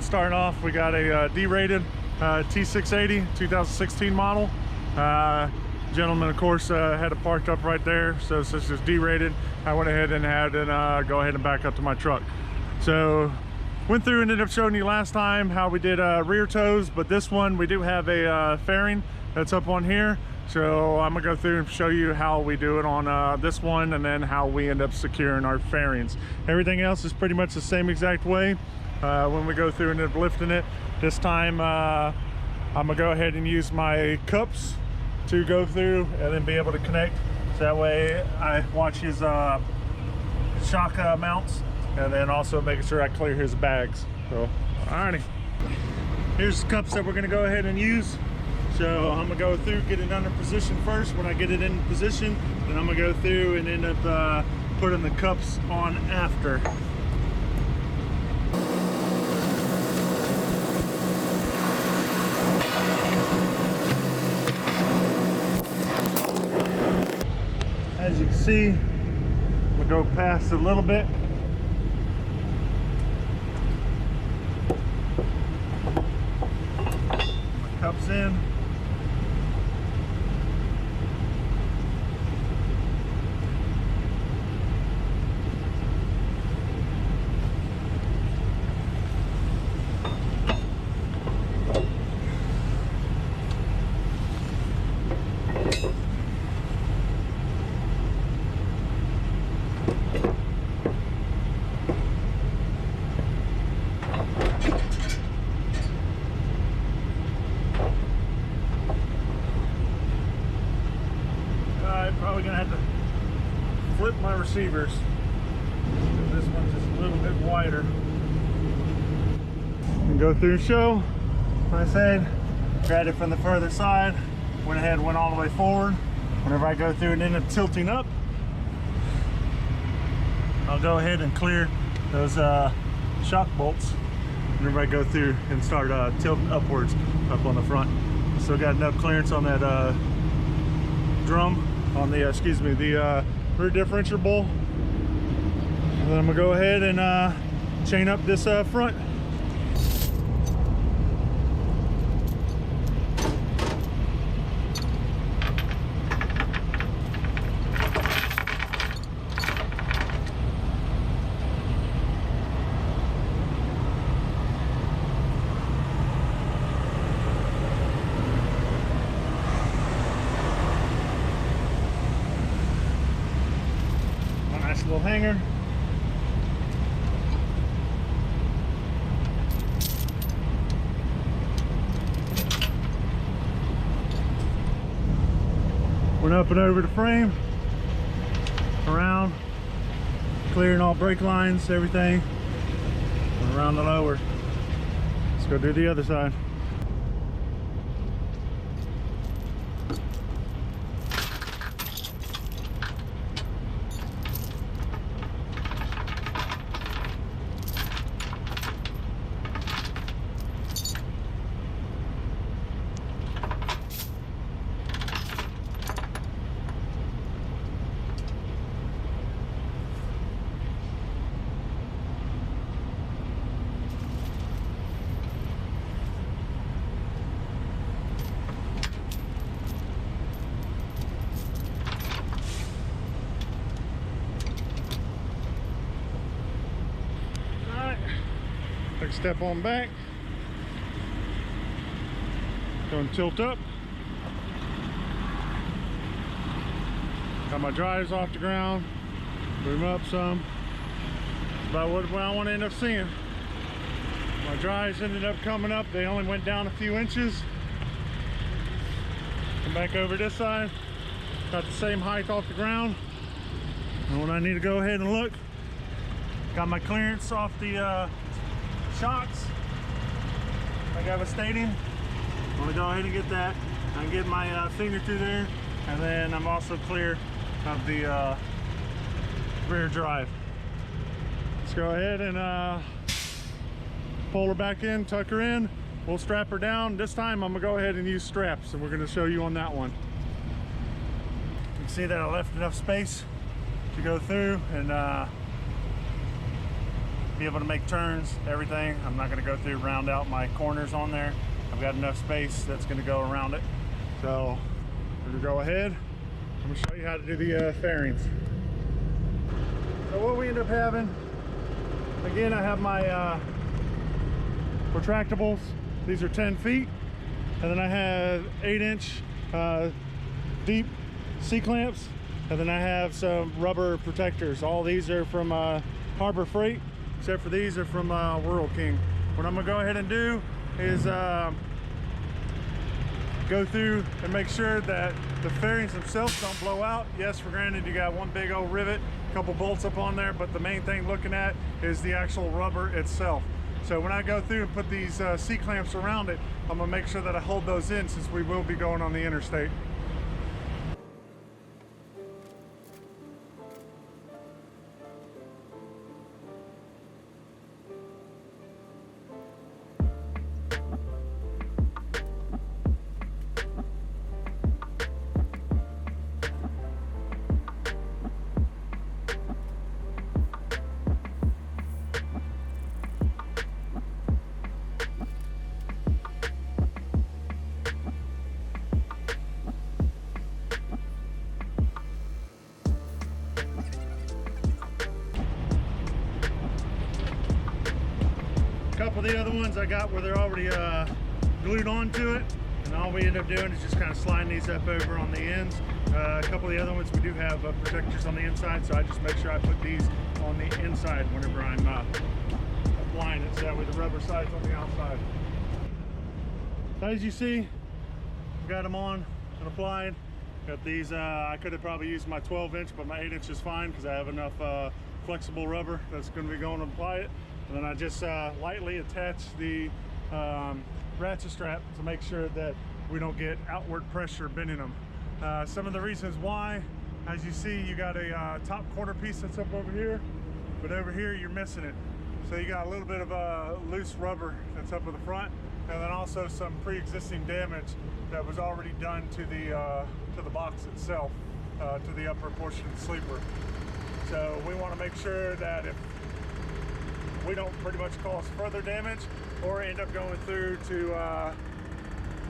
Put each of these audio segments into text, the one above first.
starting off, we got a derated T680 2016 model. Gentleman, of course, had it parked up right there. So since it's derated, I went ahead and had it go ahead and back up to my truck. So went through and ended up showing you last time how we did rear tows, but this one we do have a fairing that's up on here. So I'm gonna go through and show you how we do it on this one, and then how we end up securing our fairings. Everything else is pretty much the same exact way when we go through and end up lifting it. This time I'm gonna go ahead and use my cups to go through and then be able to connect. So that way I watch his shock mounts, and then also making sure I clear his bags. So alrighty, here's the cups that we're gonna go ahead and use. So I'm gonna go through, get it under position first. When I get it in position, then I'm gonna go through and end up putting the cups on after. As you can see, I'm gonna go past a little bit. My cups in. Probably gonna have to flip my receivers. This one's just a little bit wider. And go through and show. Like I said, grabbed it from the further side, went ahead, went all the way forward. Whenever I go through and end up tilting up, I'll go ahead and clear those shock bolts. Whenever I go through and start tilting upwards up on the front. Still got enough clearance on that drum, on the excuse me, the rear differential bowl. And then I'm gonna go ahead and chain up this front. Little hanger. Went up and over the frame, around, clearing all brake lines, everything, and around the lower. Let's go do the other side. Take a step on back, go and tilt up. Got my drives off the ground, move them up some. That's about what I want to end up seeing. My drives ended up coming up, they only went down a few inches. Come back over this side, got the same height off the ground. And when I need to go ahead and look, got my clearance off the shocks like I was stating. I'm gonna go ahead and get that. I can get my finger through there, and then I'm also clear of the rear drive. Let's go ahead and pull her back in, tuck her in. We'll strap her down. This time I'm gonna go ahead and use straps, and we're gonna show you on that one. You can see that I left enough space to go through and be able to make turns, everything. I'm not going to go through, round out my corners on there. I've got enough space that's going to go around it. So we're going to go ahead. I'm going to show you how to do the fairings. So what we end up having, again, I have my retractables. These are 10 feet. And then I have 8-inch deep C-clamps. And then I have some rubber protectors. All these are from Harbor Freight, except for these are from World King. What I'm gonna go ahead and do is go through and make sure that the fairings themselves don't blow out. Yes, for granted, you got one big old rivet, a couple bolts up on there, but the main thing looking at is the actual rubber itself. So when I go through and put these C-clamps around it, I'm gonna make sure that I hold those in, since we will be going on the interstate. Couple of the other ones I got where they're already glued onto it, and all we end up doing is just kind of sliding these up over on the ends. A couple of the other ones we do have protectors on the inside, so I just make sure I put these on the inside whenever I'm applying it, so that way the rubber side's on the outside. So as you see, got them on and applied. Got these, I could have probably used my 12-inch, but my 8-inch is fine because I have enough flexible rubber that's going to be going to apply it. And then I just lightly attach the ratchet strap to make sure that we don't get outward pressure bending them. Some of the reasons why, as you see, you got a top quarter piece that's up over here, but over here you're missing it. So you got a little bit of loose rubber that's up at the front, and then also some pre-existing damage that was already done to the box itself, to the upper portion of the sleeper. So we want to make sure that if we don't pretty much cause further damage or end up going through to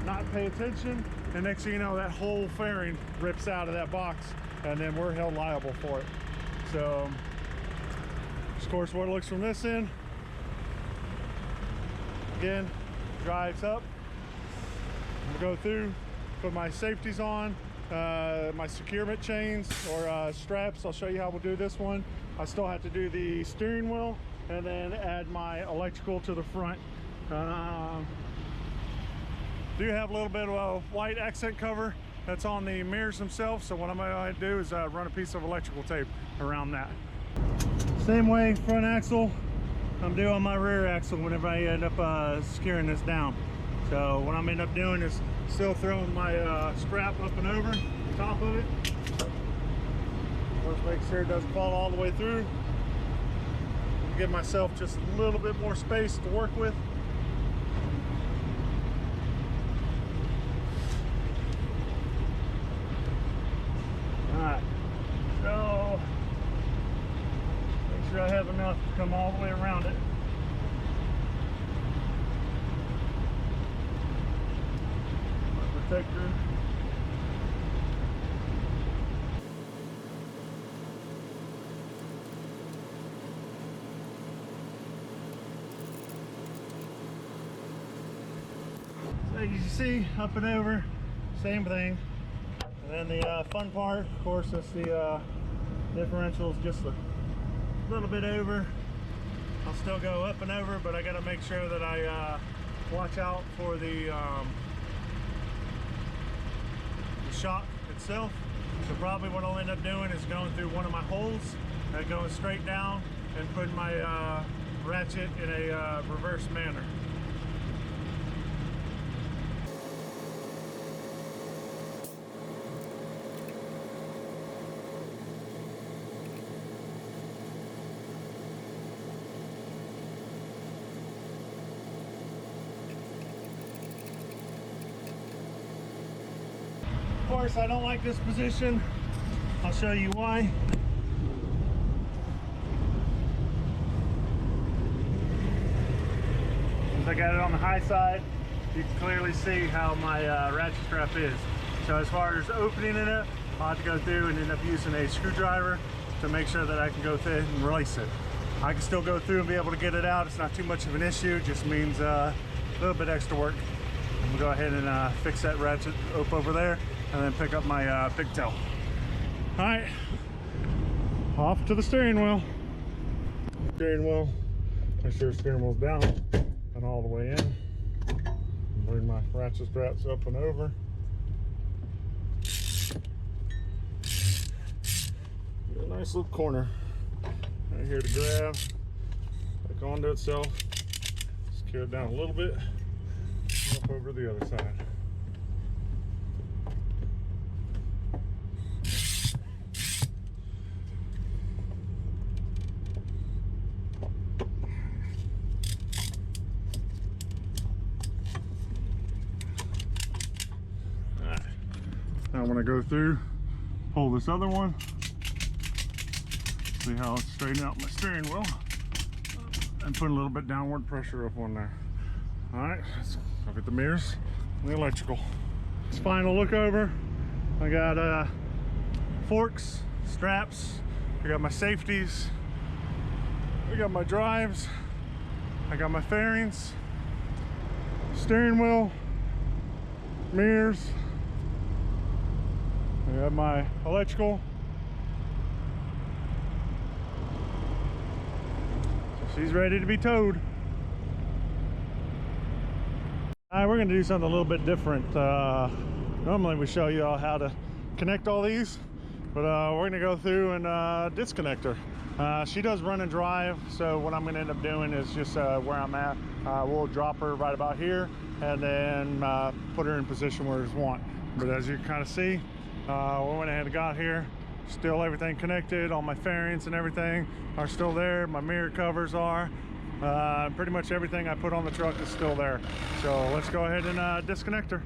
not pay attention, and next thing you know, that whole fairing rips out of that box, and then we're held liable for it. So, of course, what it looks from this end, again, drives up. I'm gonna go through, put my safeties on, my securement chains or straps. I'll show you how we'll do this one. I still have to do the steering wheel, and then add my electrical to the front. Do have a little bit of a white accent cover that's on the mirrors themselves, so what I'm going to do is run a piece of electrical tape around that. Same way, front axle, I'm doing my rear axle whenever I end up securing this down. So what I'm end up doing is still throwing my strap up and over the top of it. Of course, make sure it doesn't fall all the way through. Give myself just a little bit more space to work with. Alright, so make sure I have enough to come all the way around it. My protector. As you see, up and over, same thing. And then the fun part, of course, is the differential is just a little bit over. I'll still go up and over, but I got to make sure that I watch out for the shock itself. So probably what I'll end up doing is going through one of my holes and going straight down and putting my ratchet in a reverse manner. Of course, I don't like this position. I'll show you why. Since I got it on the high side, you can clearly see how my ratchet strap is. So as far as opening it up, I'll have to go through and end up using a screwdriver to make sure that I can go through and release it. I can still go through and be able to get it out. It's not too much of an issue. It just means a little bit extra work. I'm gonna go ahead and fix that ratchet up over there and then pick up my pigtail. All right, off to the steering wheel. Make sure the steering wheel's down and all the way in. Bring my ratchet straps up and over. Get a nice little corner right here to grab, back onto itself. Secure it down a little bit, up over the other side. Now I'm going to go through, pull this other one, see how it's straightening out my steering wheel, and put a little bit downward pressure up on there. All right, let's look at the mirrors and the electrical. It's final look over. I got forks, straps, I got my safeties, I got my drives, I got my fairings, steering wheel, mirrors. I got my electrical. So she's ready to be towed. All right, we're gonna do something a little bit different. Normally we show you all how to connect all these, but we're gonna go through and disconnect her. She does run and drive, so what I'm gonna end up doing is just where I'm at, we'll drop her right about here and then put her in position where we want. But as you can kind of see, we went ahead and got here. Still everything connected. All my fairings and everything are still there. My mirror covers are. Pretty much everything I put on the truck is still there. So let's go ahead and disconnect her.